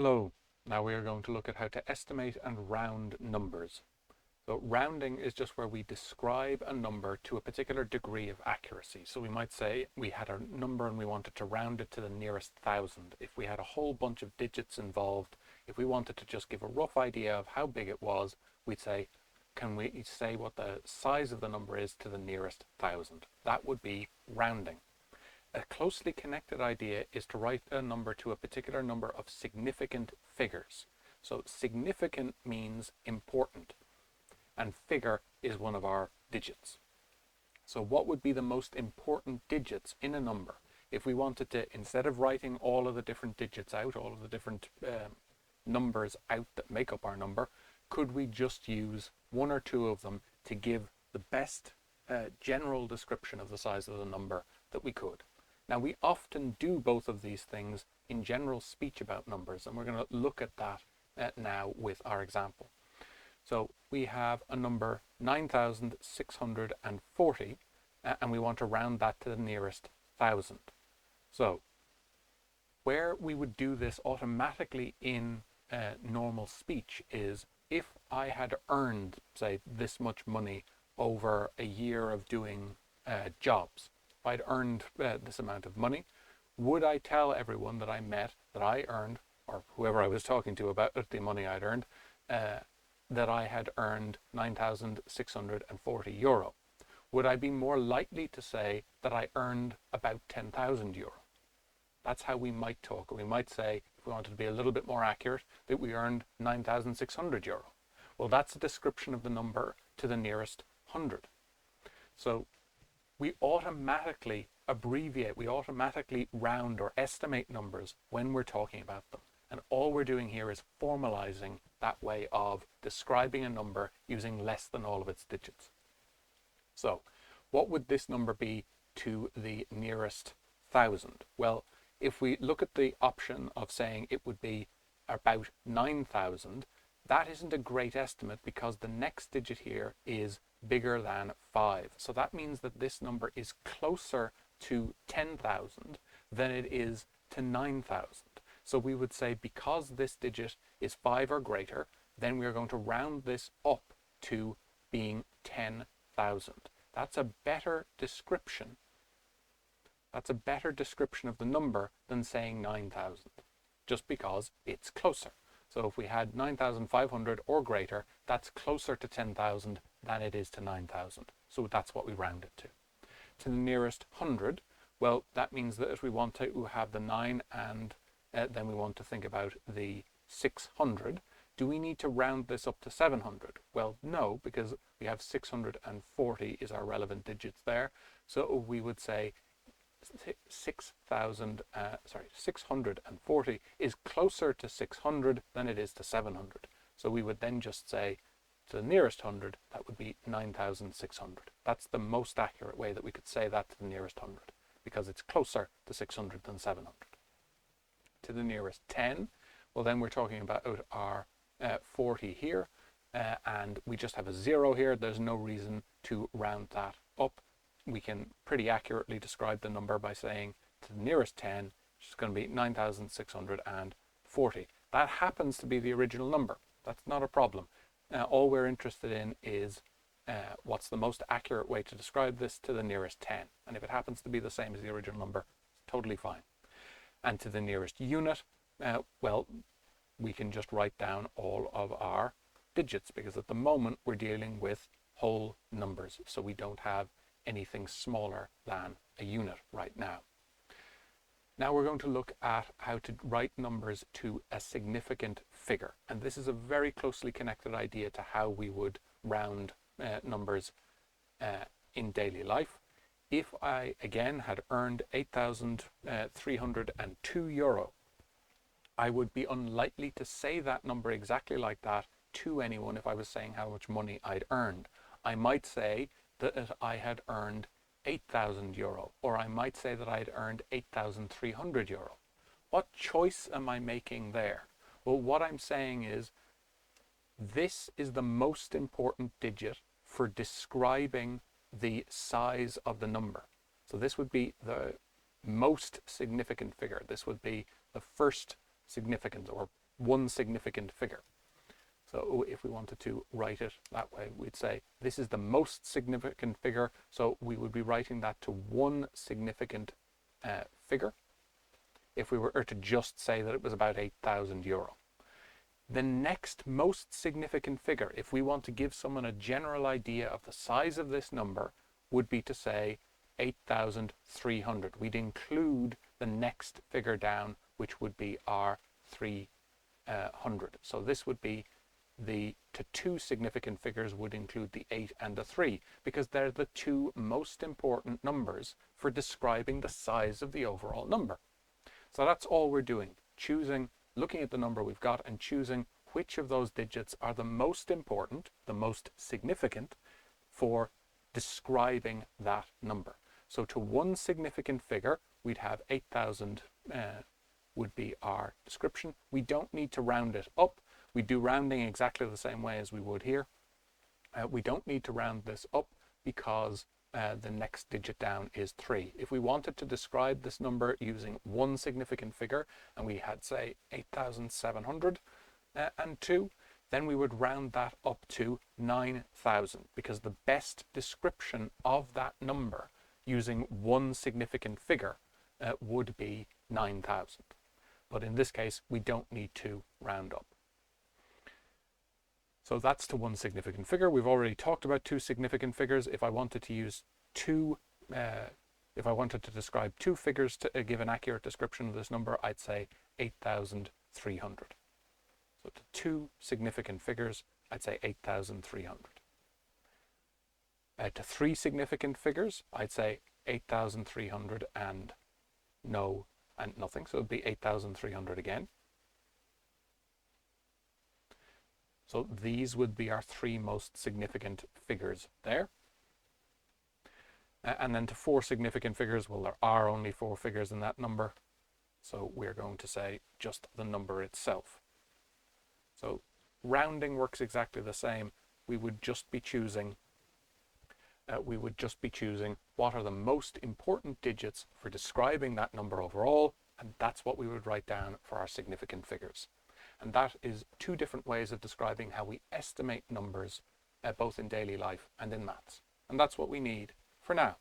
Hello, now we are going to look at how to estimate and round numbers. So rounding is just where we describe a number to a particular degree of accuracy. So we might say we had a number and we wanted to round it to the nearest thousand. If we had a whole bunch of digits involved, if we wanted to just give a rough idea of how big it was, we'd say, can we say what the size of the number is to the nearest thousand? That would be rounding. A closely connected idea is to write a number to a particular number of significant figures. So significant means important, and figure is one of our digits. So what would be the most important digits in a number? If we wanted to, instead of writing all of the different digits out, all of the different numbers out that make up our number, could we just use one or two of them to give the best general description of the size of the number that we could? Now, we often do both of these things in general speech about numbers, and we're going to look at that now with our example. So we have a number 9,640, and we want to round that to the nearest thousand. So where we would do this automatically in normal speech is if I had earned, say, this much money over a year of doing jobs. If I'd earned this amount of money, would I tell everyone that I met that I earned, or whoever I was talking to about the money I'd earned, that I had earned 9,640 euro? Would I be more likely to say that I earned about 10,000 euro? That's how we might talk. We might say, if we wanted to be a little bit more accurate, that we earned 9,600 euro. Well, that's a description of the number to the nearest hundred. So we automatically abbreviate, we automatically round or estimate numbers when we're talking about them. And all we're doing here is formalizing that way of describing a number using less than all of its digits. So what would this number be to the nearest thousand? Well, if we look at the option of saying it would be about 9,000, that isn't a great estimate because the next digit here is bigger than 5. So that means that this number is closer to 10,000 than it is to 9,000. So we would say because this digit is 5 or greater, then we are going to round this up to being 10,000. That's a better description. That's a better description of the number than saying 9,000, just because it's closer. So if we had 9,500 or greater, that's closer to 10,000 than it is to 9,000. So that's what we round it to. To the nearest hundred, well, that means that if we want to have the 9 and then we want to think about the 600, do we need to round this up to 700? Well, no, because we have 640 is our relevant digits there. So we would say 640 is closer to 600 than it is to 700. So we would then just say to the nearest hundred, that would be 9,600. That's the most accurate way that we could say that to the nearest hundred, because it's closer to 600 than 700. To the nearest 10, well, then we're talking about our 40 here, and we just have a 0 here. There's no reason to round that up. We can pretty accurately describe the number by saying to the nearest 10, which is going to be 9,640. That happens to be the original number. That's not a problem. All we're interested in is what's the most accurate way to describe this to the nearest 10. And if it happens to be the same as the original number, it's totally fine. And to the nearest unit, well, we can just write down all of our digits, because at the moment we're dealing with whole numbers, so we don't have anything smaller than a unit right now. Now we're going to look at how to write numbers to a significant figure, and this is a very closely connected idea to how we would round numbers in daily life. If I again had earned 8,302 euro, I would be unlikely to say that number exactly like that to anyone if I was saying how much money I'd earned. I might say that I had earned 8,000 euro, or I might say that I had earned 8,300 euro. What choice am I making there? Well, what I'm saying is this is the most important digit for describing the size of the number. So this would be the most significant figure. This would be the first significant, or one significant figure. So if we wanted to write it that way, we'd say this is the most significant figure. So we would be writing that to one significant figure if we were to just say that it was about €8,000. The next most significant figure, if we want to give someone a general idea of the size of this number, would be to say 8,300. We'd include the next figure down, which would be our 300. So this would be the two significant figures would include the 8 and the 3, because they're the two most important numbers for describing the size of the overall number. So that's all we're doing, looking at the number we've got and choosing which of those digits are the most important, the most significant for describing that number. So to one significant figure, we'd have 8,000 would be our description. We don't need to round it up. We do rounding exactly the same way as we would here. We don't need to round this up because the next digit down is 3. If we wanted to describe this number using one significant figure, and we had, say, 8,702, then we would round that up to 9,000, because the best description of that number using one significant figure would be 9,000. But in this case, we don't need to round up. So that's to one significant figure. We've already talked about two significant figures. If I wanted to use if I wanted to describe two figures to give an accurate description of this number, I'd say 8,300. So to two significant figures, I'd say 8,300. To three significant figures, I'd say 8,300 and nothing. So it'd be 8,300 again. So these would be our three most significant figures there. And then to four significant figures, well, there are only four figures in that number. So we're going to say just the number itself. So rounding works exactly the same. We would just be choosing what are the most important digits for describing that number overall, and that's what we would write down for our significant figures. And that is two different ways of describing how we estimate numbers, both in daily life and in maths. And that's what we need for now.